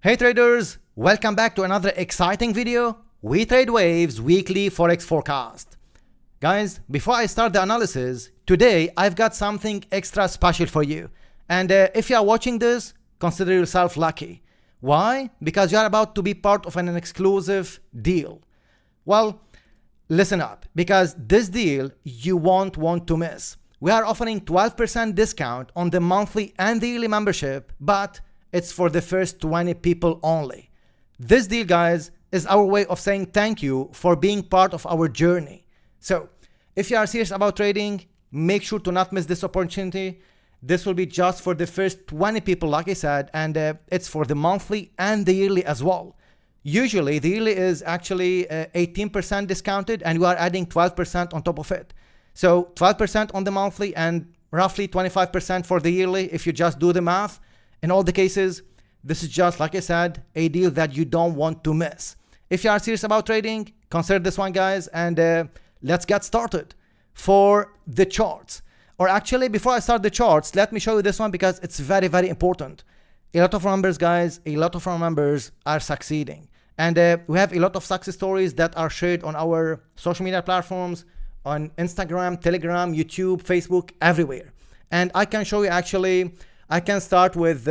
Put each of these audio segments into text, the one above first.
Hey traders, welcome back to another exciting video. We trade waves weekly forex forecast. Guys, before I start the analysis, today I've got something extra special for you. And if you are watching this, consider yourself lucky. Why? Because you are about to be part of an exclusive deal. Well, listen up, because this deal you won't want to miss. We are offering 12% discount on the monthly and the yearly membership, but it's for the first 20 people only. This deal, guys, is our way of saying thank you for being part of our journey. So if you are serious about trading, make sure to not miss this opportunity. This will be just for the first 20 people, like I said, and it's for the monthly and the yearly as well. Usually the yearly is actually 18% discounted, and we are adding 12% on top of it. So 12% on the monthly and roughly 25% for the yearly if you just do the math. In all the cases, this is just, like I said, a deal that you don't want to miss. If you are serious about trading, consider this one, guys, and let's get started. For the charts, or actually before I start the charts, let me show you this one because it's very, very important. A lot of our members, guys, a lot of our members are succeeding. And we have a lot of success stories that are shared on our social media platforms, on Instagram, Telegram, YouTube, Facebook, everywhere. And I can show you actually, I can start with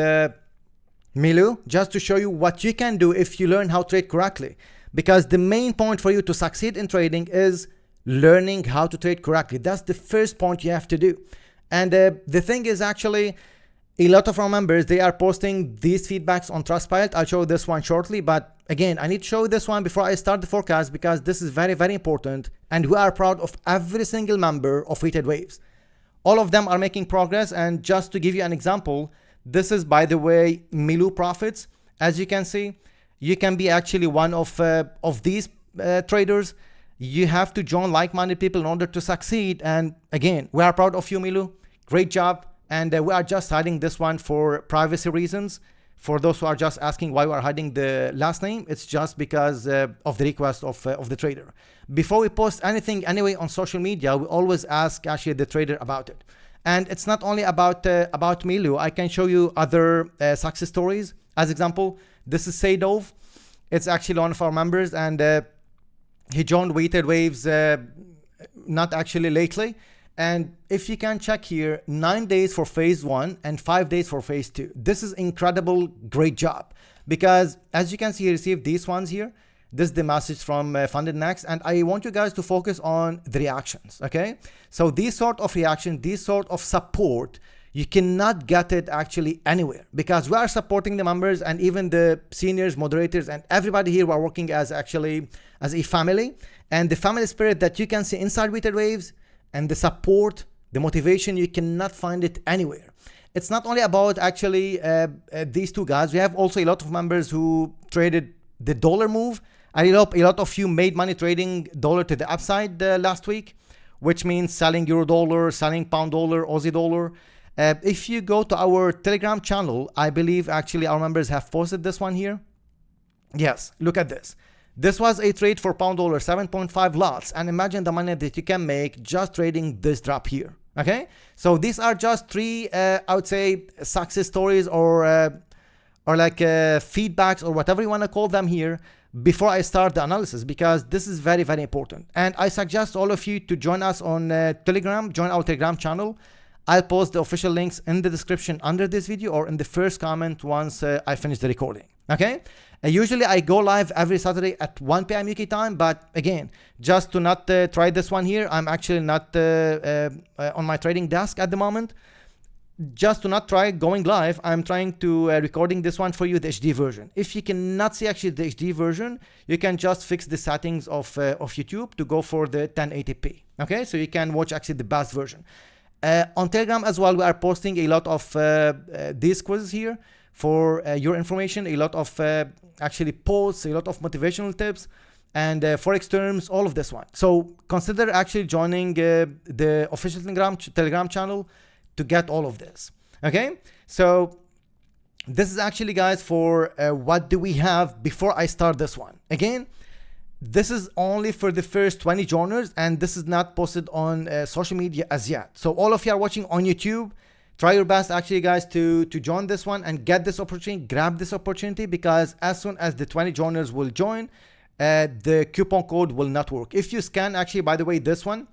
Milu just to show you what you can do if you learn how to trade correctly. Because the main point for you to succeed in trading is learning how to trade correctly. That's the first point you have to do. And the thing is actually, a lot of our members, they are posting these feedbacks on Trustpilot. I'll show this one shortly, but again, I need to show you this one before I start the forecast because this is very, very important. And we are proud of every single member of We Trade Waves. All of them are making progress, and just to give you an example, this is, by the way, Milu profits. As you can see, you can be actually one of these traders. You have to join like-minded people in order to succeed. And again, we are proud of you, Milu. Great job. And we are just hiding this one for privacy reasons. For those who are just asking why we are hiding the last name, it's just because of the request of the trader. Before we post anything anyway on social media, we always ask actually the trader about it. And it's not only about Milu. I can show you other success stories. As example, this is Saydov. It's actually one of our members, and he joined We Trade Waves not actually lately. And if you can check here, 9 days for phase 1 and 5 days for phase 2. This is incredible, great job. Because as you can see, he received these ones here. This is the message from Funded Next. And I want you guys to focus on the reactions, okay? So these sort of reaction, this sort of support, you cannot get it actually anywhere. Because we are supporting the members and even the seniors, moderators, and everybody here, we are working as actually as a family. And the family spirit that you can see inside We Trade Waves, and the support, the motivation, you cannot find it anywhere. It's not only about actually these two guys. We have also a lot of members who traded the dollar move. I hope a lot of you made money trading dollar to the upside last week, which means selling euro dollar, selling pound dollar, Aussie dollar. If you go to our Telegram channel, I believe actually our members have posted this one here. Yes, look at this. This was a trade for pound dollar, 7.5 lots, and imagine the money that you can make just trading this drop here. Okay, so these are just three, I would say, success stories or like feedbacks or whatever you want to call them here before I start the analysis, because this is very, very important. And I suggest all of you to join us on Telegram, join our Telegram channel. I'll post the official links in the description under this video or in the first comment once I finish the recording. Okay. Usually I go live every Saturday at 1 p.m. UK time, but again, just to not try this one here, I'm actually not on my trading desk at the moment. Just to not try going live, I'm trying to recording this one for you, the HD version. If you cannot see actually the HD version, you can just fix the settings of YouTube to go for the 1080p. Okay, so you can watch actually the best version. On Telegram as well, we are posting a lot of these quizzes here for your information, a lot of actually posts, a lot of motivational tips, and forex terms, all of this one. So consider actually joining the official Telegram channel to get all of this. Okay, so this is actually, guys, for what do we have before I start this one. Again, this is only for the first 20 joiners, and this is not posted on social media as yet. So all of you are watching on YouTube, Try your best actually, guys, to join this one and get this opportunity, grab this opportunity, because as soon as the 20 joiners will join, the coupon code will not work. If you scan, actually, by the way, this one,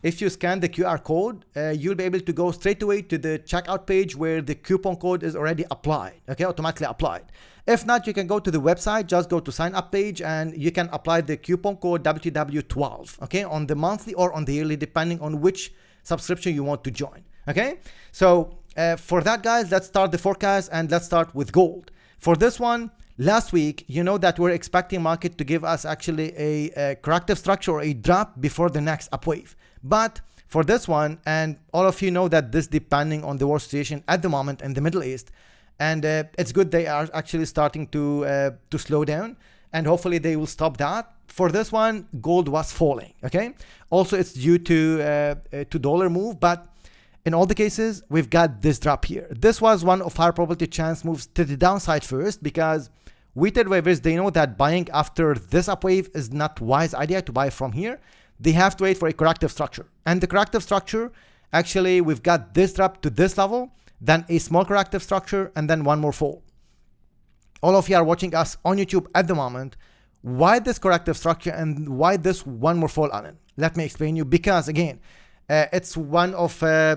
if you scan the QR code, you'll be able to go straight away to the checkout page where the coupon code is already applied, okay, automatically applied. If not, you can go to the website, just go to sign up page, and you can apply the coupon code WTW12, okay, on the monthly or on the yearly, depending on which subscription you want to join, okay? So for that, guys, let's start the forecast, and let's start with gold. For this one, last week, you know that we're expecting market to give us actually a corrective structure or a drop before the next upwave. But for this one, and all of you know that this depending on the war situation at the moment in the Middle East, and it's good they are actually starting to slow down, and hopefully they will stop that. For this one, gold was falling, okay? Also, it's due to dollar move, but in all the cases, we've got this drop here. This was one of high probability chance moves to the downside first, because we trade waivers, they know that buying after this upwave is not wise idea to buy from here. They have to wait for a corrective structure. And the corrective structure, actually, we've got this drop to this level, then a small corrective structure, and then one more fall. All of you are watching us on YouTube at the moment. Why this corrective structure and why this one more fall, Alan? Let me explain you, because again, it's one of, I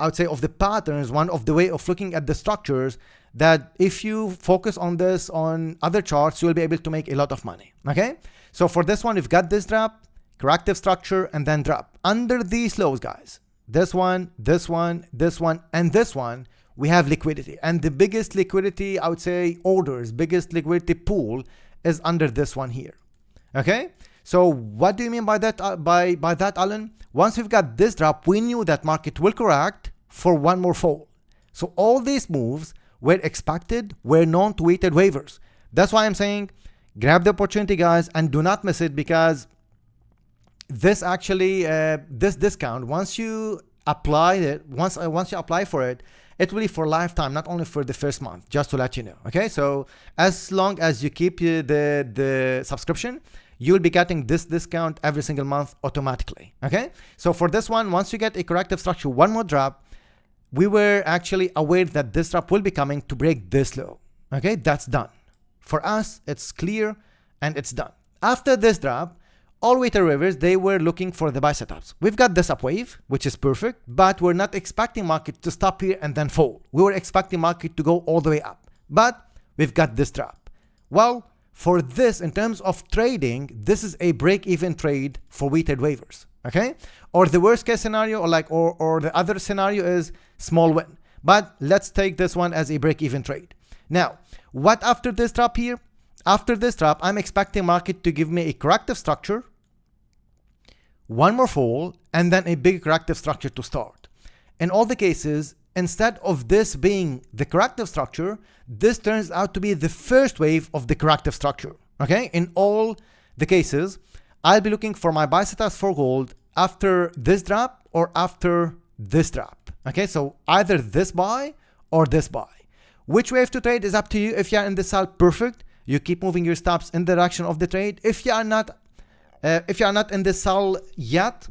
would say, of the patterns, one of the way of looking at the structures that if you focus on this on other charts, you'll be able to make a lot of money, okay? So for this one, we've got this drop, corrective structure, and then drop. Under these lows, guys, this one, this one, this one, and this one, we have liquidity. And the biggest liquidity, I would say, orders, biggest liquidity pool is under this one here, okay? So what do you mean by that, by that, Alan? Once we've got this drop, we knew that market will correct for one more fall. So all these moves were expected, were known to weighted waivers. That's why I'm saying, grab the opportunity, guys, and do not miss it, because this actually, this discount, once you apply it, once you apply for it, it will be for lifetime, not only for the first month, just to let you know, okay? So as long as you keep the subscription, you'll be getting this discount every single month automatically, okay? So for this one, once you get a corrective structure, one more drop, we were actually aware that this drop will be coming to break this low, okay? That's done. For us, it's clear and it's done. After this drop, all weighted waivers, they were looking for the buy setups. We've got this up wave, which is perfect, but we're not expecting market to stop here and then fall. We were expecting market to go all the way up, but we've got this drop. Well, for this, in terms of trading, this is a break-even trade for weighted waivers, okay? Or the worst case scenario, or the other scenario is small win. But let's take this one as a break-even trade. Now, what after this drop here? After this drop, I'm expecting market to give me a corrective structure, one more fall, and then a big corrective structure to start. In all the cases, instead of this being the corrective structure, this turns out to be the first wave of the corrective structure, okay? In all the cases, I'll be looking for my buy setups for gold after this drop or after this drop, okay? So either this buy or this buy. Which wave to trade is up to you. If you're in the sell, perfect. You keep moving your stops in the direction of the trade. If you are not in the sell yet,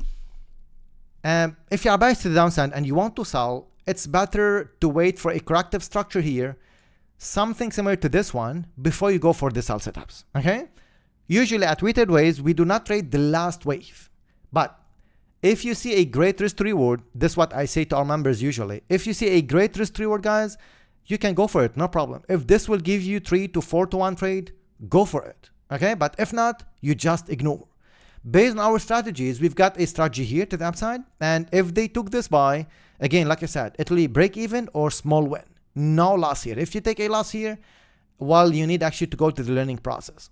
if you are biased to the downside and you want to sell, it's better to wait for a corrective structure here, something similar to this one, before you go for the sell setups, okay? Usually at weighted waves, we do not trade the last wave. But if you see a great risk to reward, this is what I say to our members usually. If you see a great risk to reward, guys, you can go for it, no problem. If this will give you 3 to 4 to 1 trade, go for it, okay? But if not, you just ignore. Based on our strategies, we've got a strategy here to the upside, and if they took this buy, again, like I said, it will be break even or small win. No loss here. If you take a loss here, well, you need actually to go to the learning process.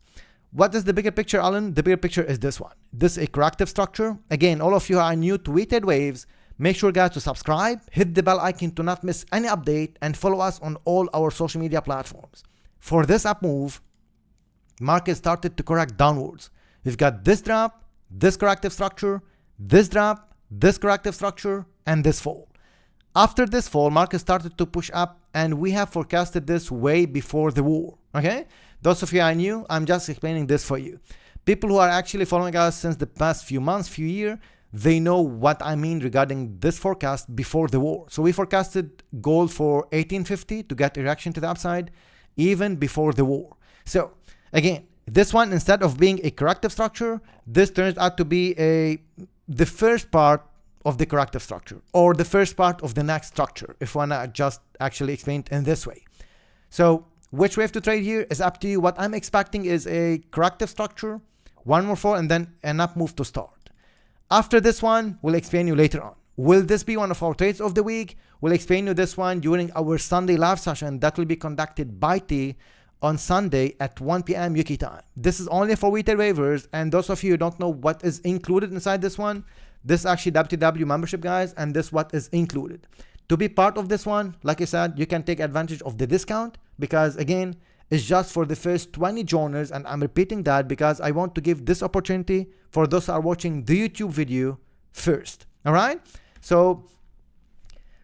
What is the bigger picture, Alan? The bigger picture is this one. This is a corrective structure. Again, all of you are new to weighted waves. Make sure, guys, to subscribe, hit the bell icon to not miss any update, and follow us on all our social media platforms. For this up move, market started to correct downwards. We've got this drop, this corrective structure, this drop, this corrective structure, and this fall. After this fall, market started to push up, and we have forecasted this way before the war, okay? Those of you are new, I'm just explaining this for you. People who are actually following us since the past few months, few years, they know what I mean regarding this forecast before the war. So we forecasted gold for 1850 to get a reaction to the upside even before the war. So again, this one, instead of being a corrective structure, this turns out to be the first part of the corrective structure, or the first part of the next structure, if I wanna just actually explain it in this way. So which wave to trade here is up to you. What I'm expecting is a corrective structure, one more fall, and then an up move to start. After this one, we'll explain you later on. Will this be one of our trades of the week? We'll explain you this one during our Sunday live session that will be conducted by T on Sunday at 1 p.m. UK time. This is only for retail waivers, and those of you who don't know what is included inside this one, this is actually WTW membership, guys, and this what is included. To be part of this one, like I said, you can take advantage of the discount, because again, it's just for the first 20 joiners, and I'm repeating that because I want to give this opportunity for those who are watching the YouTube video first. All right. So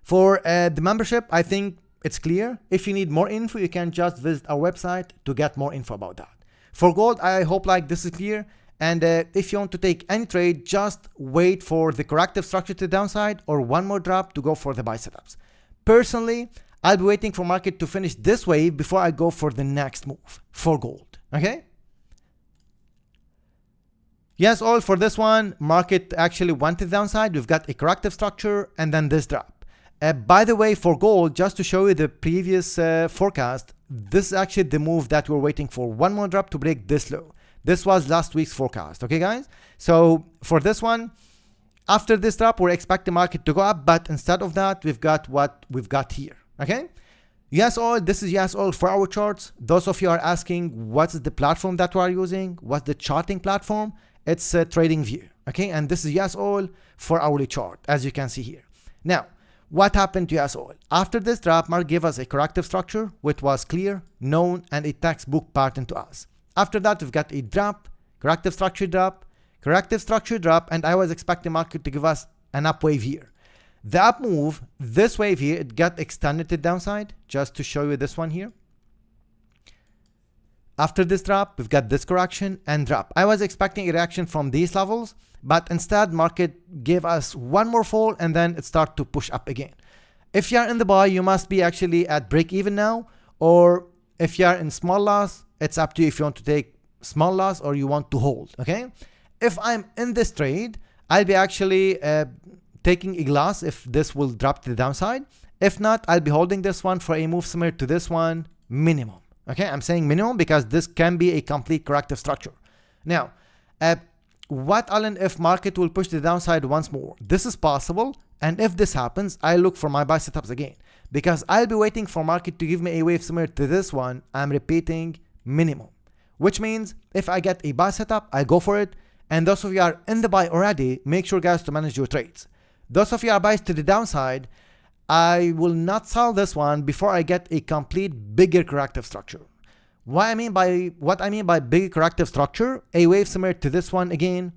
for the membership, I think it's clear. If you need more info, you can just visit our website to get more info about that. For gold, I hope like this is clear. And if you want to take any trade, just wait for the corrective structure to the downside or one more drop to go for the buy setups. Personally, I'll be waiting for market to finish this wave before I go for the next move for gold. Okay. Yes, all for this one, market actually went to the downside. We've got a corrective structure and then this drop. By the way, for gold, just to show you the previous forecast, this is actually the move that we're waiting for. One more drop to break this low. This was last week's forecast. Okay, guys. So for this one, after this drop, we're expecting market to go up, but instead of that, we've got what we've got here. Okay. Yes, all. This is yes, all for our charts. Those of you are asking, what is the platform that we are using? What's the charting platform? It's a trading view. Okay. And this is yes, all for hourly chart, as you can see here. Now, what happened to yes, all? After this drop, market gave us a corrective structure, which was clear, known, and a textbook pattern to us. After that, we've got a drop, corrective structure drop, and I was expecting market to give us an up wave here. The up move, this wave here, it got extended to the downside, just to show you this one here. After this drop, we've got this correction and drop. I was expecting a reaction from these levels, but instead market gave us one more fall and then it started to push up again. If you are in the buy, you must be actually at break even now, or if you are in small loss, it's up to you if you want to take small loss or you want to hold. Okay. If I'm in this trade, I'll be actually taking a loss if this will drop to the downside. If not, I'll be holding this one for a move similar to this one minimum. Okay. I'm saying minimum because this can be a complete corrective structure. Now, what Alan, if market will push to the downside once more? This is possible. And if this happens, I look for my buy setups again, because I'll be waiting for market to give me a wave similar to this one. I'm repeating minimum, which means if I get a buy setup, I go for it. And those of you are in the buy already, make sure guys to manage your trades. Those of you are buys to the downside, I will not sell this one before I get a complete bigger corrective structure. What I mean by bigger corrective structure, a wave similar to this one again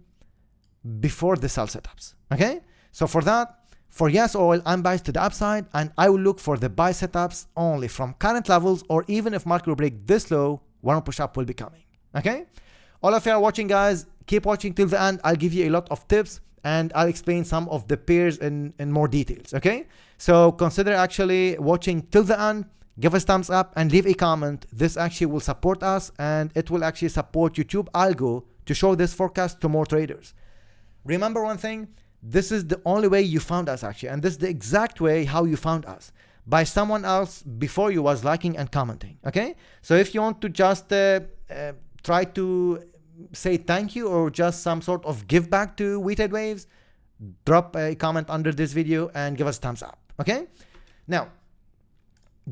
before the sell setups. Okay. So for that, for yes oil, I'm buys to the upside, and I will look for the buy setups only from current levels, or even if market will break this low, one push up will be coming. Okay. All of you are watching, guys, keep watching till the end. I'll give you a lot of tips and I'll explain some of the pairs in more details. Okay. So consider actually watching till the end, give us thumbs up and leave a comment. This actually will support us, and it will actually support YouTube algo to show this forecast to more traders. Remember one thing, this is the only way you found us actually, and this is the exact way how you found us, by someone else before you was liking and commenting. Okay. So if you want to just try to say thank you or just some sort of give back to We Trade Waves, drop a comment under this video and give us thumbs up. Okay. Now,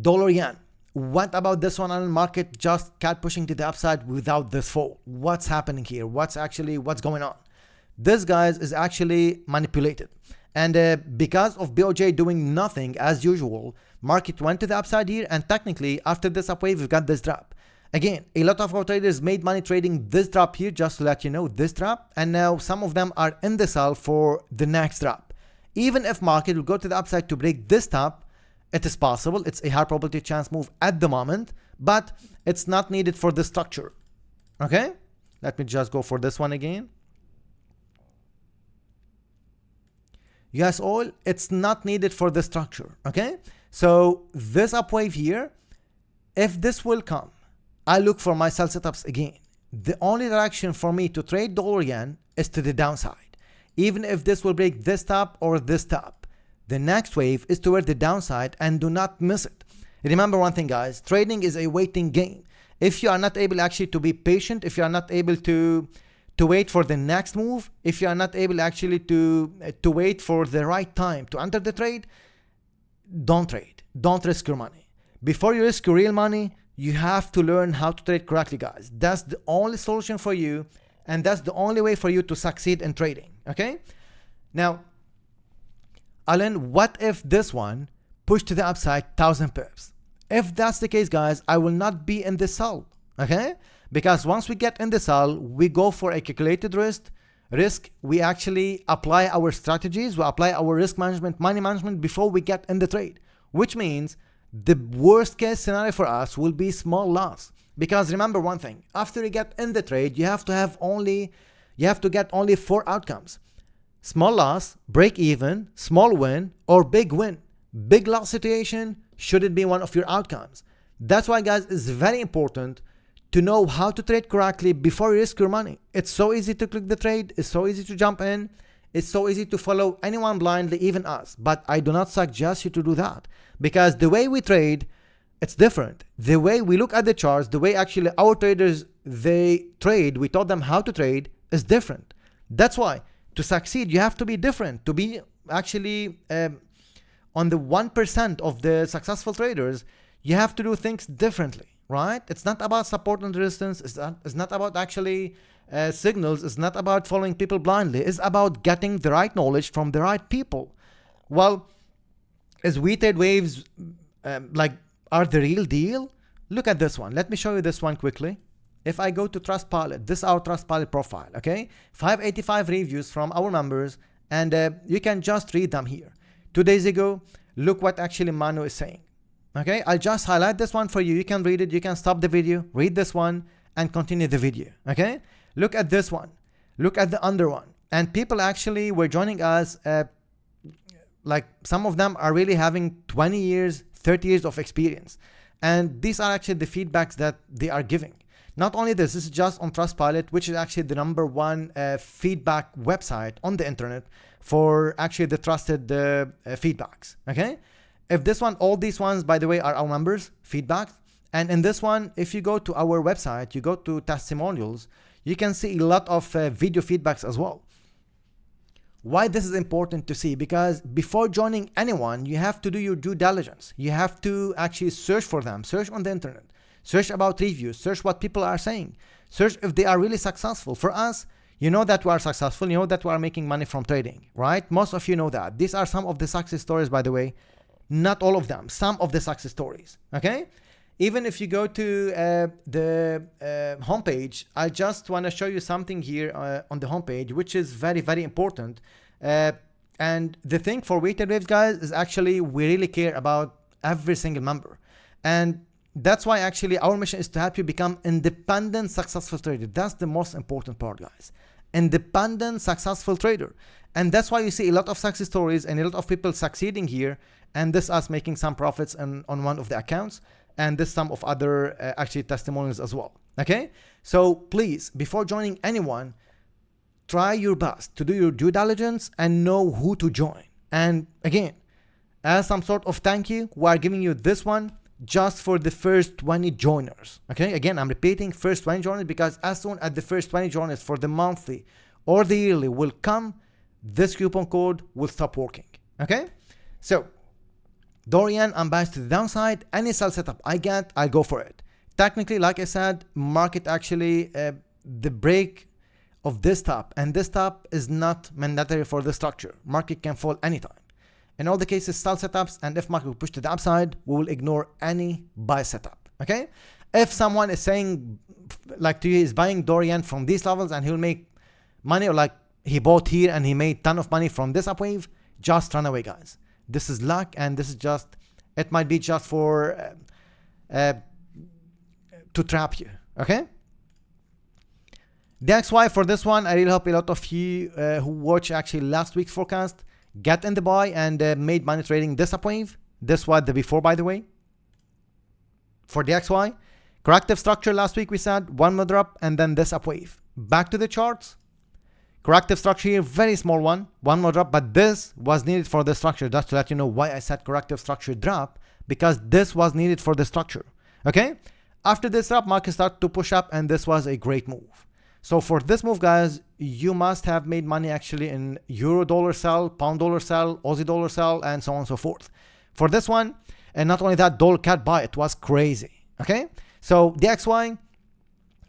dollar yen. What about this one? On the market just kept pushing to the upside without this fall. What's happening here? What's going on? This, guys, is actually manipulated. And because of BOJ doing nothing as usual, market went to the upside here. And technically, after this up wave, we've got this drop. Again, a lot of our traders made money trading this drop here, just to let you know, this drop. And now some of them are in the sell for the next drop. Even if market will go to the upside to break this top, it is possible. It's a high probability chance move at the moment, but it's not needed for the structure. Okay. Let me just go for this one again. US oil, it's not needed for the structure, okay? So this up wave here, if this will come, I look for my sell setups again. The only direction for me to trade dollar yen is to the downside. Even if this will break this top or this top, the next wave is toward the downside, and do not miss it. Remember one thing, guys, trading is a waiting game. If you are not able actually to be patient, if you are not able to wait for the next move, if you are not able actually to wait for the right time to enter the trade, don't trade. Don't risk your money. Before you risk your real money, you have to learn how to trade correctly, guys. That's the only solution for you, and that's the only way for you to succeed in trading, okay? Now, Alan, what if this one pushed to the upside 1,000 pips? If that's the case, guys, I will not be in the sell, okay? Because once we get in the sell, we go for a calculated risk. We actually apply our strategies, we apply our risk management, money management before we get in the trade, which means the worst case scenario for us will be small loss. Because remember one thing, after you get in the trade, you have to get only 4 outcomes: small loss, break even, small win, or big win. Big loss situation shouldn't be one of your outcomes. That's why, guys, it's very important to know how to trade correctly before you risk your money. It's so easy to click the trade, it's so easy to jump in, it's so easy to follow anyone blindly, even us. But I do not suggest you to do that, because the way we trade, it's different. The way we look at the charts, the way actually our traders, they trade, we taught them how to trade, is different. That's why to succeed, you have to be different. To be actually on the 1% of the successful traders, you have to do things differently, right? It's not about support and resistance. It's not about actually signals. It's not about following people blindly. It's about getting the right knowledge from the right people. Well, is We Trade Waves are the real deal? Look at this one. Let me show you this one quickly. If I go to Trustpilot, this is our Trustpilot profile, okay? 585 reviews from our members, and you can just read them here. 2 days ago, look what actually Manu is saying. Okay, I'll just highlight this one for you. You can read it, you can stop the video, read this one, and continue the video. Okay, look at this one, look at the under one. And people actually were joining us, like some of them are really having 20 years, 30 years of experience. And these are actually the feedbacks that they are giving. Not only this is just on Trustpilot, which is actually the #1 feedback website on the internet for actually the trusted feedbacks, okay? If this one, all these ones, by the way, are our members' feedback. And in this one, if you go to our website, you go to testimonials, you can see a lot of video feedbacks as well. Why this is important to see? Because before joining anyone, you have to do your due diligence. You have to actually search for them, search on the internet, search about reviews, search what people are saying, search if they are really successful. For us, you know that we are successful, you know that we are making money from trading, right? Most of you know that. These are some of the success stories, by the way. Not all of them, some of the success stories, okay? Even if you go to the homepage, I just want to show you something here on the homepage, which is very, very important. And the thing for We Trade Waves, guys, is actually we really care about every single member. And that's why actually our mission is to help you become independent, successful trader. That's the most important part, guys. Independent, successful trader. And that's why you see a lot of success stories and a lot of people succeeding here. And this us making some profits on one of the accounts. And this some of other actually testimonials as well. Okay. So please, before joining anyone, try your best to do your due diligence and know who to join. And again, as some sort of thank you, we are giving you this one just for the first 20 joiners. Okay, again, I'm repeating first 20 joiners, because as soon as the first 20 joiners for the monthly or the yearly will come, this coupon code will stop working. Okay, so Dorian, I'm biased to the downside. Any sell setup I get, I'll go for it. Technically, like I said, market actually, the break of this top and this top is not mandatory for the structure. Market can fall anytime. In all the cases, sell setups, and if market will push to the upside, we will ignore any buy setup, okay? If someone is saying, like to you, is buying Dorian from these levels and he'll make money, or like he bought here and he made ton of money from this upwave, just run away, guys. This is luck, and this is just, it might be just for, to trap you, okay? The XY for this one, I really hope a lot of you who watched actually last week's forecast, get in the buy and made money trading this upwave. This was the before, by the way. For the XY, corrective structure last week we said, one more drop and then this upwave. Back to the charts. Corrective structure here, very small one more drop, but this was needed for the structure. Just to let you know why I said corrective structure drop, because this was needed for the structure. Okay, after this drop, market started to push up and this was a great move. So for this move, guys, you must have made money actually in euro dollar sell, pound dollar sell, Aussie dollar sell, and so on and so forth. For this one, and not only that, dollar CAD buy, it was crazy. Okay, so the XY,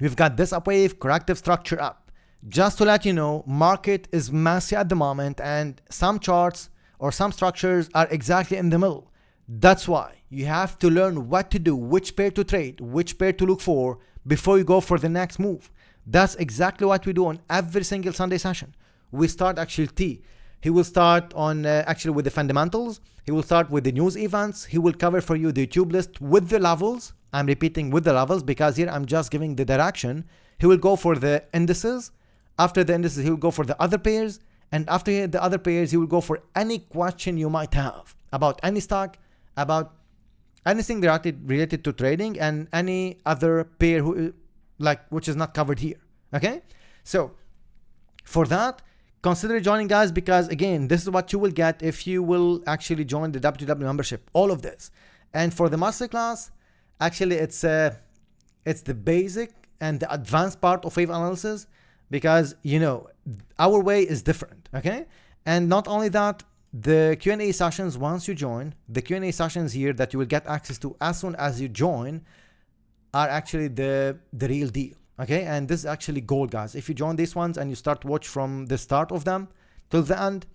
we've got this upwave, corrective structure up. Just to let you know, market is messy at the moment and some charts or some structures are exactly in the middle. That's why you have to learn what to do, which pair to trade, which pair to look for before you go for the next move. That's exactly what we do on every single Sunday session. We start actually T. He will start on actually with the fundamentals. He will start with the news events. He will cover for you the YouTube list with the levels. I'm repeating with the levels because here I'm just giving the direction. He will go for the indices. After the indices, he will go for the other pairs. And after the other pairs, he will go for any question you might have about any stock, about anything related to trading and any other pair which is not covered here. Okay, so for that, consider joining, guys, because again, this is what you will get if you will actually join the WTW membership, all of this. And for the masterclass, actually it's the basic and the advanced part of wave analysis, because you know our way is different. Okay, and not only that, the Q&A sessions, once you join, the Q&A sessions here that you will get access to as soon as you join are actually the real deal. Okay, and this is actually gold, guys. If you join these ones and you start to watch from the start of them till the end,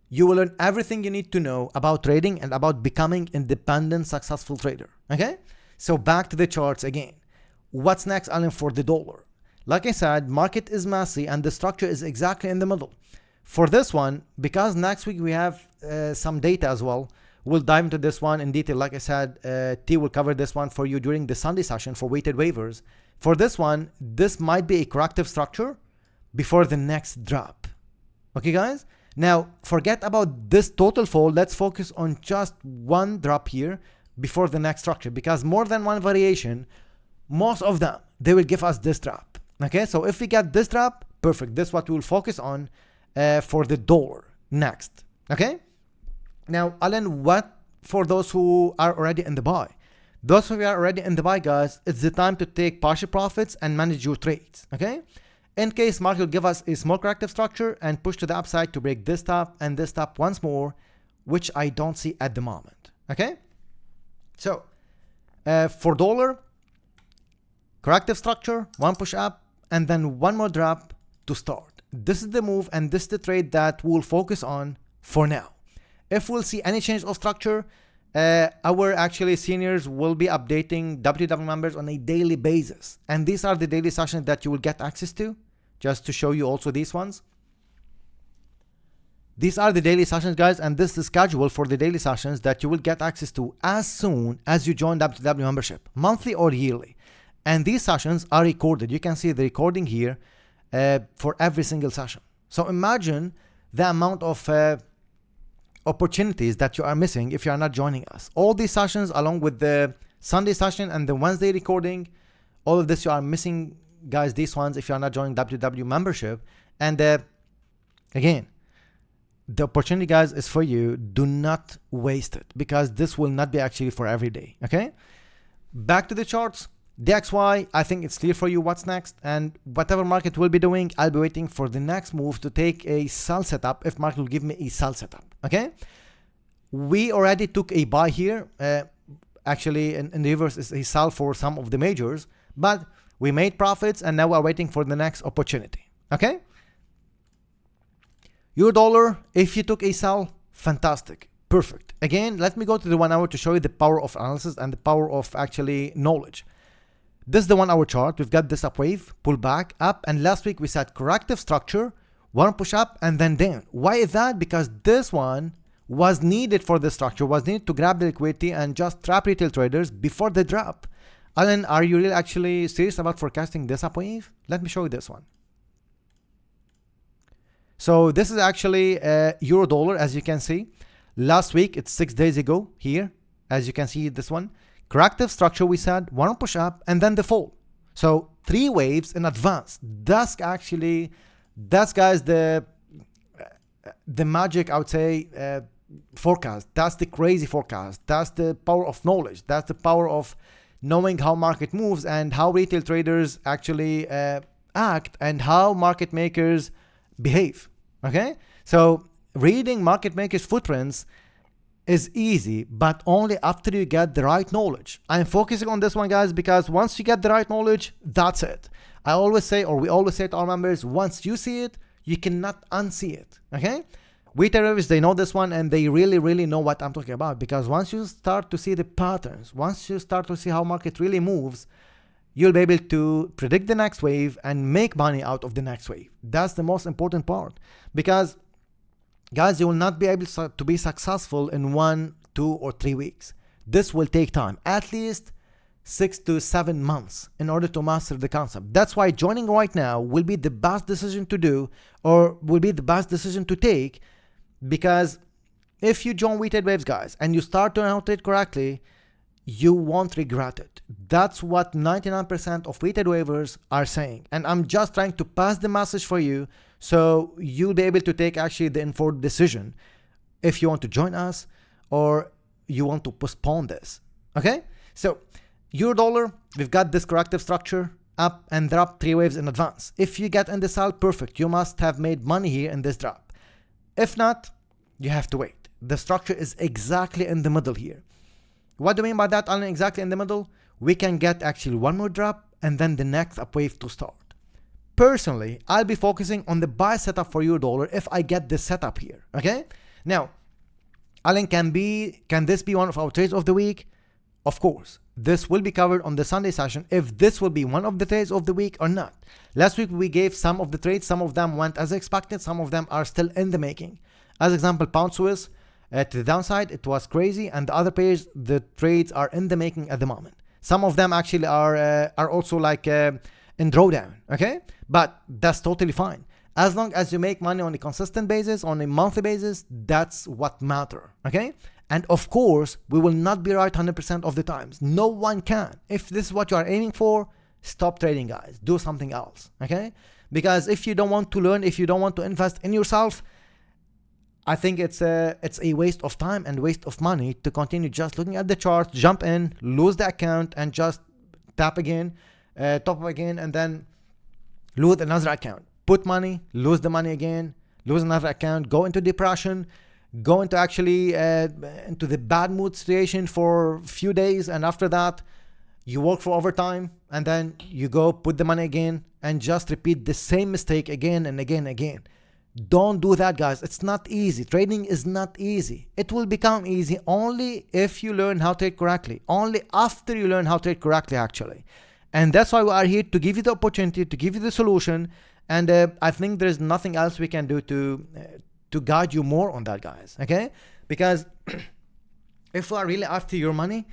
you will learn everything you need to know about trading and about becoming independent, successful trader. Okay, so back to the charts again. What's next, Alan, for the dollar? Like I said, market is messy and the structure is exactly in the middle. For this one, because next week we have some data as well, we'll dive into this one in detail. Like I said, T will cover this one for you during the Sunday session for weighted waivers. For this one, this might be a corrective structure before the next drop. Okay, guys? Now, forget about this total fall. Let's focus on just one drop here before the next structure, because more than one variation, most of them, they will give us this drop. Okay, so if we get this drop, perfect. This is what we will focus on for the dollar next. Okay, now Alan, what for those who are already in the buy? Those who are already in the buy, guys, it's the time to take partial profits and manage your trades. Okay, in case market will give us a small corrective structure and push to the upside to break this top and this top once more, which I don't see at the moment. Okay, so for dollar, corrective structure, one push up and then one more drop to start. This is the move and this is the trade that we'll focus on for now. If we'll see any change of structure, our actually seniors will be updating WTW members on a daily basis. And these are the daily sessions that you will get access to, just to show you also these ones. These are the daily sessions, guys, and this is the schedule for the daily sessions that you will get access to as soon as you join WTW membership, monthly or yearly. And these sessions are recorded. You can see the recording here for every single session. So imagine the amount of opportunities that you are missing if you are not joining us. All these sessions, along with the Sunday session and the Wednesday recording, all of this you are missing, guys, these ones if you are not joining WTW membership. And again, the opportunity, guys, is for you. Do not waste it, because this will not be actually for every day. Okay, back to the charts. The XY, I think it's clear for you what's next, and whatever market will be doing, I'll be waiting for the next move to take a sell setup if market will give me a sell setup. Okay, we already took a buy here. Actually, in the reverse is a sell for some of the majors, but we made profits and now we're waiting for the next opportunity. Okay, Euro dollar, if you took a sell, fantastic, perfect. Again, let me go to the 1 hour to show you the power of analysis and the power of actually knowledge. This is the 1 hour chart. We've got this up wave, pull back, up, and last week we said corrective structure, one push up and then down. Why is that? Because this one was needed for the structure, was needed to grab the liquidity and just trap retail traders before the drop. Alan, are you really actually serious about forecasting this up wave? Let me show you this one. So this is actually euro dollar, as you can see. Last week, it's 6 days ago here, as you can see this one. Corrective structure, we said, one push up and then the fall. So 3 waves in advance. That's guys the magic, I would say, forecast. That's the crazy forecast. That's the power of knowledge. That's the power of knowing how market moves and how retail traders actually act and how market makers behave. Okay, so reading market makers' footprints is easy, but only after you get the right knowledge. I'm focusing on this one, guys, because once you get the right knowledge, that's it. I always say, or we always say to our members, once you see it, you cannot unsee it. Okay, retailers, they know this one, and they really know what I'm talking about, because once you start to see the patterns, once you start to see how market really moves, you'll be able to predict the next wave and make money out of the next wave. That's the most important part, because guys, you will not be able to be successful in 1, 2, or 3 weeks. This will take time, at least 6 to 7 months in order to master the concept. That's why joining right now will be the best decision to do, or will be the best decision to take, because if you join Weighted Waves, guys, and you start to annotate correctly, you won't regret it. That's what 99% of Weighted Waivers are saying. And I'm just trying to pass the message for you, so you'll be able to take actually the informed decision if you want to join us or you want to postpone this. Okay, so euro dollar, we've got this corrective structure, up and drop 3 waves in advance. If you get in the sell, perfect, you must have made money here in this drop. If not, you have to wait. The structure is exactly in the middle here. What do I mean by that, Alan? Exactly in the middle? We can get actually one more drop and then the next up wave to start. Personally, I'll be focusing on the buy setup for euro dollar if I get this setup here. Okay, now, Alan, can this be one of our trades of the week? Of course, this will be covered on the Sunday session if this will be one of the trades of the week or not. Last week we gave some of the trades, some of them went as expected, some of them are still in the making. As example, pound Swiss, to the downside, it was crazy, and the other pairs, the trades are in the making at the moment. Some of them actually are also like in drawdown, okay? But that's totally fine. As long as you make money on a consistent basis, on a monthly basis, that's what matters, okay? And of course, we will not be right 100% of the times. No one can. If this is what you are aiming for, stop trading, guys. Do something else, okay? Because if you don't want to learn, if you don't want to invest in yourself, I think it's a waste of time and waste of money to continue just looking at the chart, jump in, lose the account, and just tap again, top again, and then lose another account. Put money, lose the money again, lose another account, go into depression, go into actually into the bad mood situation for a few days, and after that, you work for overtime, and then you go put the money again, and just repeat the same mistake again and again and again. Don't do that, guys. It's not easy. Trading is not easy. It will become easy only if you learn how to trade correctly. Only after you learn how to trade correctly, actually. And that's why we are here, to give you the opportunity, to give you the solution. And I think there's nothing else we can do to guide you more on that, guys. Okay? Because if we are really after your money,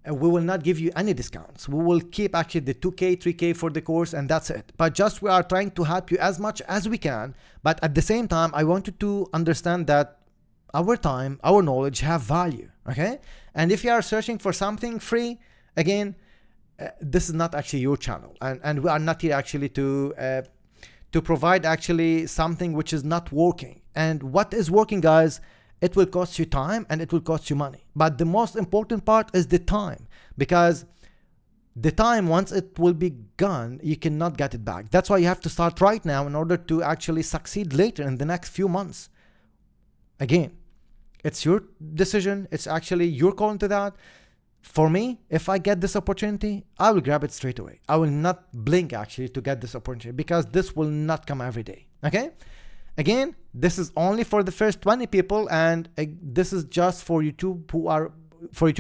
we will not give you any discounts. We will keep actually the 2K, 3K for the course, and that's it. But just we are trying to help you as much as we can. But at the same time, I want you to understand that our time, our knowledge have value, okay? And if you are searching for something free, again, this is not actually your channel. And we are not here actually to provide actually something which is not working. And what is working, guys, it will cost you time and it will cost you money. But the most important part is the time, because the time, once it will be gone, you cannot get it back. That's why you have to start right now in order to actually succeed later in the next few months. Again, it's your decision. It's actually your call into that. For me, if I get this opportunity, I will grab it straight away. I will not blink actually to get this opportunity, because this will not come every day. Okay? Again, this is only for the first 20 people, and this is just for YouTube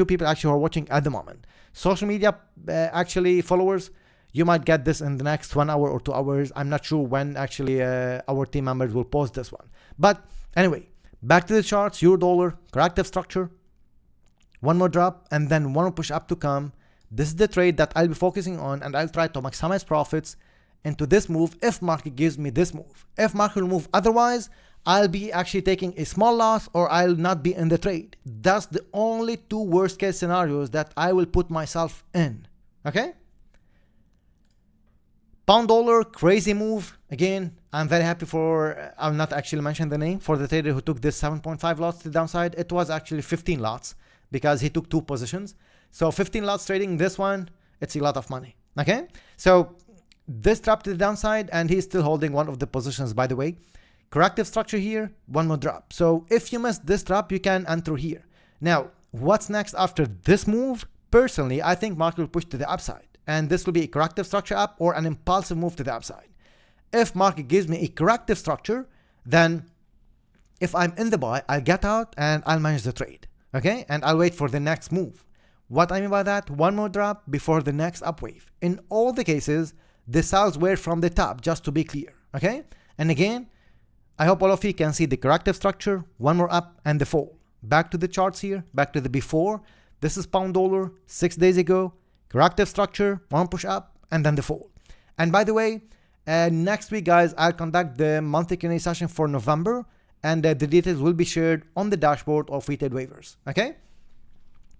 people actually who are watching at the moment. Social media actually followers, you might get this in the next 1 hour or 2 hours. I'm not sure when actually our team members will post this one. But anyway, back to the charts. Euro dollar, corrective structure, one more drop, and then one more push up to come. This is the trade that I'll be focusing on, and I'll try to maximize profits into this move if market gives me this move. If market will move otherwise, I'll be actually taking a small loss or I'll not be in the trade. That's the only two worst case scenarios that I will put myself in. Okay? Pound dollar, crazy move. Again, I'm very happy for, I'll not actually mention the name, for the trader who took this 7.5 lots to the downside. It was actually 15 lots because he took 2 positions. So 15 lots trading this one, it's a lot of money. Okay? So this drop to the downside and he's still holding one of the positions, by the way. Corrective structure here, one more drop. So if you missed this drop, you can enter here. Now, what's next after this move? Personally, I think market will push to the upside. And this will be a corrective structure up or an impulsive move to the upside. If market gives me a corrective structure, then if I'm in the buy, I'll get out and I'll manage the trade. Okay? And I'll wait for the next move. What I mean by that, one more drop before the next up wave. In all the cases, the sells were from the top, just to be clear. Okay? And again, I hope all of you can see the corrective structure, one more up and the fall. Back to the charts here, back to the before. This is pound dollar 6 days ago. Corrective structure, one push up and then the fall. And by the way, next week, guys, I'll conduct the monthly Q&A session for November and the details will be shared on the dashboard of We Trade Waivers. Okay?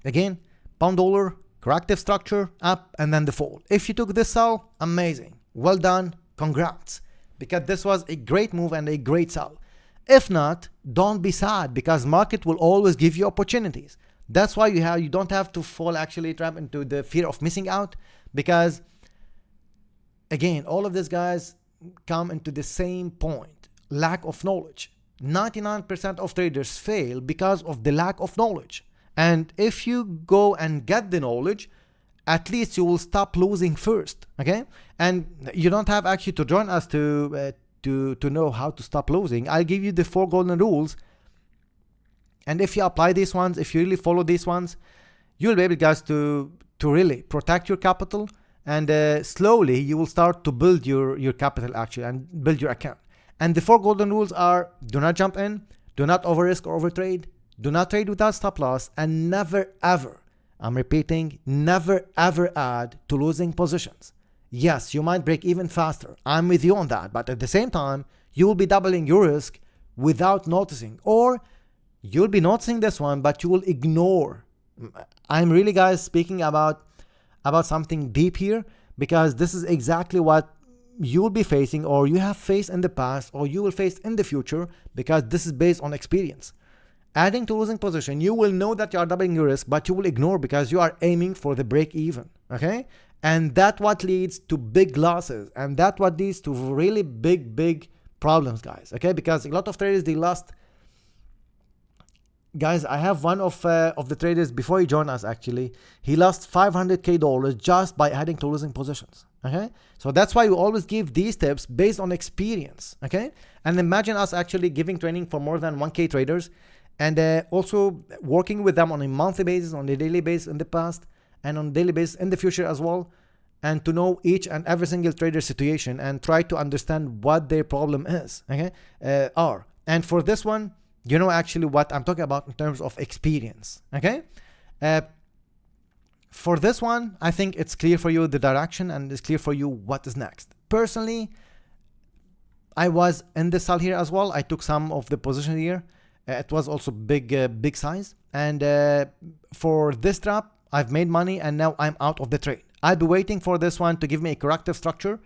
Again, pound dollar, corrective structure, up and then the fall. If you took this sell, amazing. Well done. Congrats. Because this was a great move and a great sell. If not, don't be sad because market will always give you opportunities. That's why you don't have to fall actually trap into the fear of missing out, because again, all of these guys come into the same point, lack of knowledge. 99% of traders fail because of the lack of knowledge. And if you go and get the knowledge, at least you will stop losing first. Okay? And you don't have actually to join us to know how to stop losing. I'll give you the 4 golden rules. And if you apply these ones, if you really follow these ones, you'll be able, guys, to really protect your capital. And slowly you will start to build your capital actually and build your account. And the 4 golden rules are: do not jump in, do not over risk or overtrade, do not trade without stop loss, and never ever, I'm repeating, never ever add to losing positions. Yes, you might break even faster. I'm with you on that. But at the same time, you will be doubling your risk without noticing, or you'll be noticing this one, but you will ignore. I'm really, guys, speaking about something deep here, because this is exactly what you will be facing, or you have faced in the past, or you will face in the future, because this is based on experience. Adding to losing position, you will know that you are doubling your risk, but you will ignore because you are aiming for the break even. Okay? And that's what leads to big losses, and that's what leads to really big problems, guys. Okay? Because a lot of traders, they lost. Guys, I have one of the traders before he joined us actually. He lost $500K just by adding to losing positions. Okay, so that's why we always give these tips based on experience. Okay, and imagine us actually giving training for more than 1K traders, and also working with them on a monthly basis, on a daily basis in the past, and on a daily basis in the future as well, and to know each and every single trader situation and try to understand what their problem is. Okay, and for this one, you know actually what I'm talking about in terms of experience. Okay, for this one, I think it's clear for you the direction, and it's clear for you what is next. Personally, I was in the sell here as well. I took some of the position here. It was also big size, and for this drop, I've made money, and now I'm out of the trade. I'll be waiting for this one to give me a corrective structure.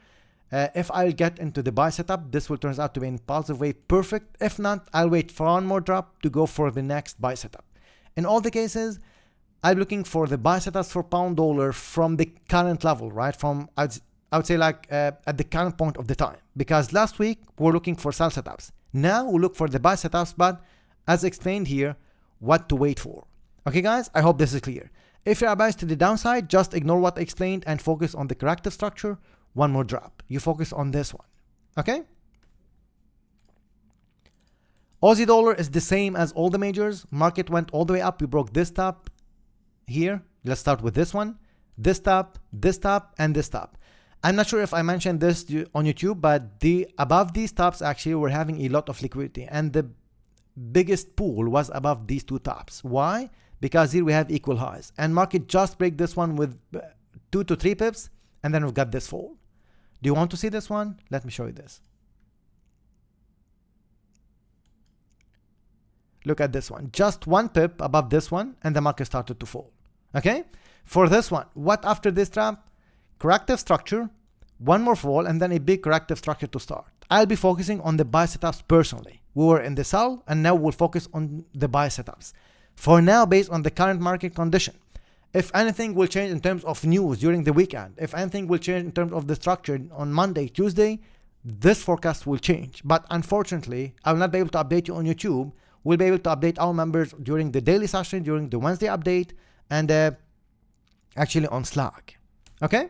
If I'll get into the buy setup, this will turn out to be an impulsive wave, perfect. If not, I'll wait for one more drop to go for the next buy setup. In all the cases, I'm looking for the buy setups for pound dollar from the current level, right? From, I would say like at the current point of the time. Because last week, we're looking for sell setups. Now we'll look for the buy setups, but as explained here, what to wait for. Okay, guys, I hope this is clear. If you're biased to the downside, just ignore what I explained and focus on the corrective structure. One more drop. You focus on this one. Okay? Aussie dollar is the same as all the majors. Market went all the way up. We broke this top here. Let's start with this one. This top, and this top. I'm not sure if I mentioned this on YouTube, but above these tops actually we're having a lot of liquidity, and the biggest pool was above these two tops. Why? Because here we have equal highs, and market just break this one with 2 to 3 pips, and then we've got this fall. Do you want to see this one? Let me show you this. Look at this one, just 1 pip above this one, and the market started to fall. Okay, for this one, what after this trap? Corrective structure, 1 more fall, and then a big corrective structure to start. I'll be focusing on the buy setups personally. We were in the sell, and now we'll focus on the buy setups. For now, based on the current market condition, if anything will change in terms of news during the weekend, if anything will change in terms of the structure on Monday, Tuesday, this forecast will change. But unfortunately, I will not be able to update you on YouTube. We'll be able to update our members during the daily session, during the Wednesday update, and actually on Slack. Okay?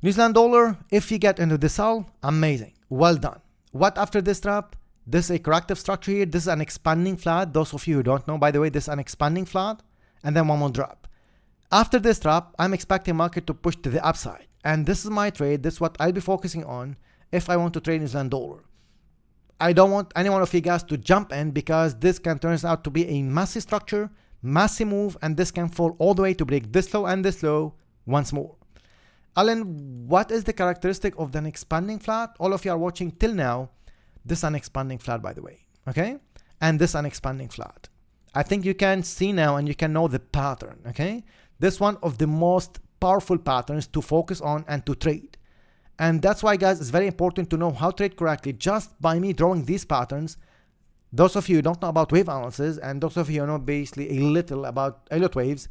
New Zealand dollar, if you get into the sell, amazing. Well done. What after this trap? This is a corrective structure here. This is an expanding flat. Those of you who don't know, by the way, this is an expanding flat, and then 1 more drop. After this trap, I'm expecting market to push to the upside. And this is my trade. This is what I'll be focusing on if I want to trade New Zealand dollar. I don't want any one of you guys to jump in, because this can turn out to be a massive structure, massive move, and this can fall all the way to break this low and this low once more. Alan, what is the characteristic of an expanding flat? All of you are watching till now. This is an expanding flat, by the way, okay? And this is an expanding flat. I think you can see now and you can know the pattern, okay? This is one of the most powerful patterns to focus on and to trade. And that's why, guys, it's very important to know how to trade correctly. Just by me drawing these patterns, those of you who don't know about wave analysis, and those of you who know basically a little about Elliott waves,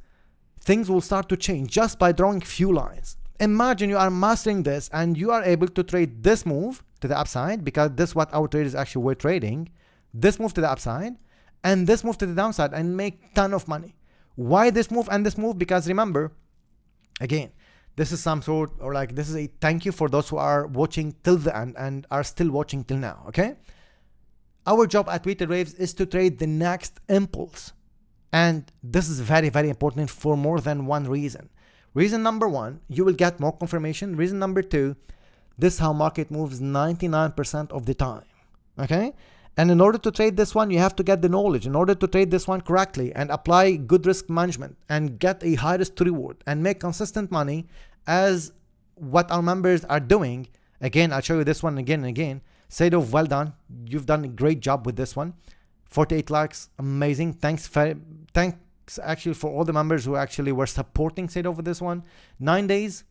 things will start to change just by drawing few lines. Imagine you are mastering this and you are able to trade this move to the upside, because this is what our traders actually were trading, this move to the upside, and this move to the downside, and make ton of money. Why this move and this move? Because remember, again, this is some sort, or like this is a thank you for those who are watching till the end and are still watching till now, okay? Our job at WTW Waves is to trade the next impulse. And this is very, very important for more than one reason. Reason number one, you will get more confirmation. Reason number two, this is how market moves 99% of the time, okay? And in order to trade this one, you have to get the knowledge. In order to trade this one correctly and apply good risk management and get a high risk to reward and make consistent money as what our members are doing. Again, I'll show you this one again and again. Sadov, well done. You've done a great job with this one. 48 likes, amazing. Thanks actually for all the members who actually were supporting Sadov with this one. 9 days,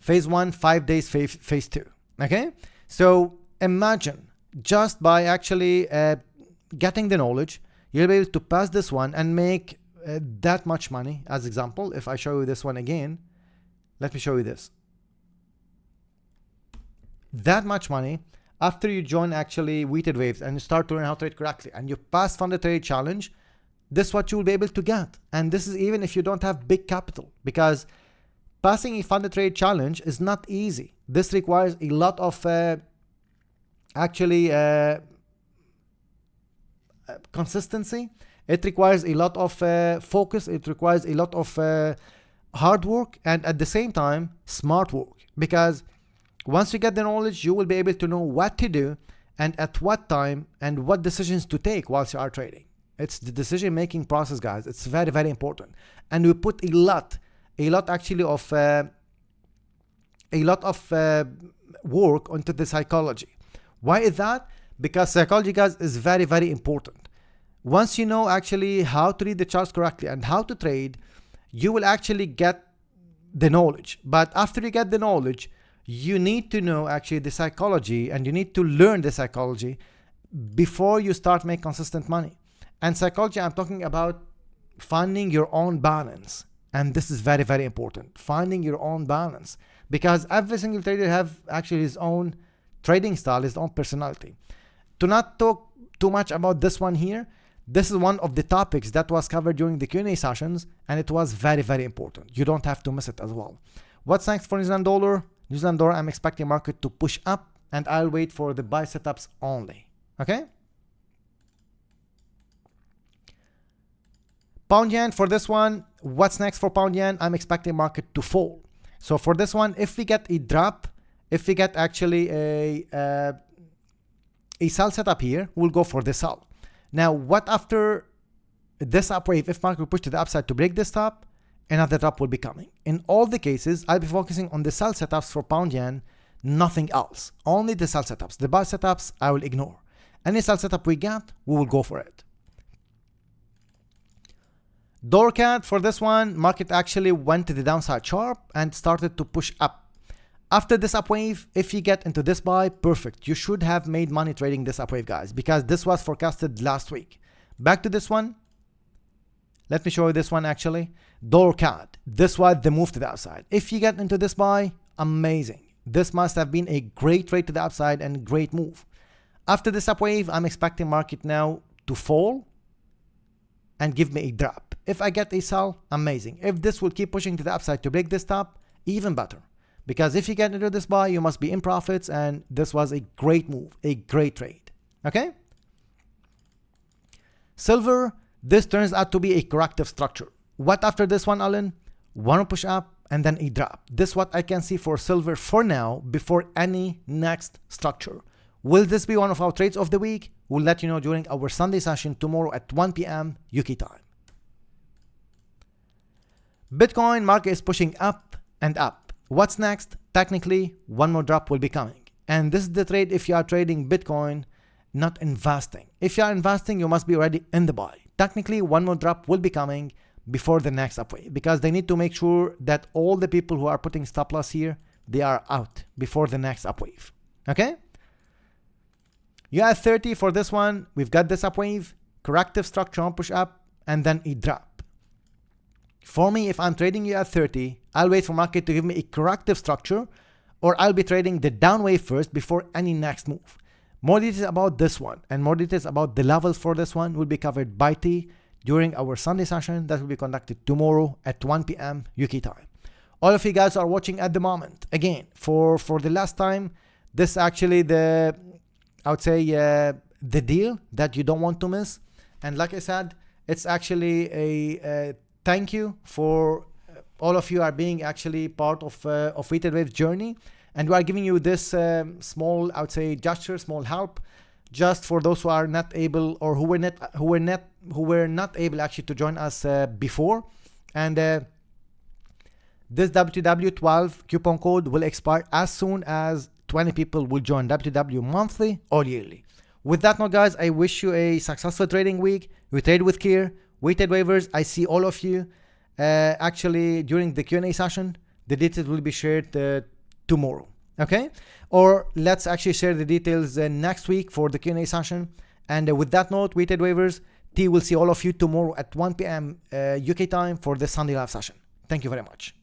phase 1, 5 days, phase 2. Okay, so imagine just by actually getting the knowledge, you'll be able to pass this one and make that much money. As example, if I show you this one again, let me show you this. That much money after you join actually WTW Waves and you start to learn how to trade correctly and you pass funded trade challenge, this is what you will be able to get. And this is even if you don't have big capital, because passing a funded trade challenge is not easy. This requires a lot of consistency. It requires a lot of focus. It requires a lot of hard work, and at the same time smart work, because once you get the knowledge, you will be able to know what to do and at what time and what decisions to take whilst you are trading. It's the decision making process, guys. It's very, very important, and we put a lot actually of work onto the psychology. Why is that? Because psychology, guys, is very, very important. Once you know actually how to read the charts correctly and how to trade, you will actually get the knowledge. But after you get the knowledge, you need to know actually the psychology, and you need to learn the psychology before you start making consistent money. And psychology, I'm talking about finding your own balance. And this is very, very important. Finding your own balance, because every single trader have actually his own trading style, his own personality. To not talk too much about this one here, this is one of the topics that was covered during the Q&A sessions, and it was very, very important. You don't have to miss it as well. What's next for New Zealand dollar? New Zealand dollar, I'm expecting market to push up, and I'll wait for the buy setups only. Okay? Pound yen, for this one, what's next for pound yen? I'm expecting market to fall. So for this one, if we get a drop, if we get actually a sell setup here, we'll go for the sell. Now, what after this up wave, if market will push to the upside to break this top, another drop will be coming. In all the cases, I'll be focusing on the sell setups for pound yen, nothing else. Only the sell setups. The buy setups, I will ignore. Any sell setup we get, we will go for it. WTW for this one, market actually went to the downside sharp and started to push up. After this up wave, if you get into this buy, perfect. You should have made money trading this up wave, guys, because this was forecasted last week. Back to this one. Let me show you this one actually. WTW, this was the move to the upside. If you get into this buy, amazing. This must have been a great trade to the upside and great move. After this up wave, I'm expecting market now to fall and give me a drop. If I get a sell, amazing. If this will keep pushing to the upside to break this top, even better. Because if you get into this buy, you must be in profits, and this was a great move, a great trade. Okay? Silver, this turns out to be a corrective structure. What after this one, Alan? One push up and then a drop. This is what I can see for silver for now before any next structure. Will this be one of our trades of the week? We'll let you know during our Sunday session tomorrow at 1 p.m. UK time. Bitcoin market is pushing up and up. What's next? Technically, one more drop will be coming. And this is the trade if you are trading Bitcoin, not investing. If you are investing, you must be already in the buy. Technically, one more drop will be coming before the next upwave, because they need to make sure that all the people who are putting stop loss here, they are out before the next upwave. Okay? USD30 for this one, we've got this upwave, corrective structure on push up, and then a drop. For me, if I'm trading USD30, I'll wait for market to give me a corrective structure, or I'll be trading the down wave first before any next move. More details about this one and more details about the levels for this one will be covered by T during our Sunday session that will be conducted tomorrow at 1 p.m. UK time. All of you guys are watching at the moment. Again, for the last time, this is actually the, I would say, the deal that you don't want to miss. And like I said, it's actually a thank you for all of you are being actually part of Weighted Waves journey, and we are giving you this small, I would say, gesture, small help, just for those who are not able or who were not able actually to join us before. And this WTW 12 coupon code will expire as soon as 20 people will join WTW monthly or yearly. With that note, guys, I wish you a successful trading week. We trade with care. Weighted waivers, I see all of you actually during the Q&A session. The details will be shared tomorrow, okay? Or let's actually share the details next week for the Q&A session. And with that note, weighted waivers, T will see all of you tomorrow at 1 p.m. UK time for the Sunday live session. Thank you very much.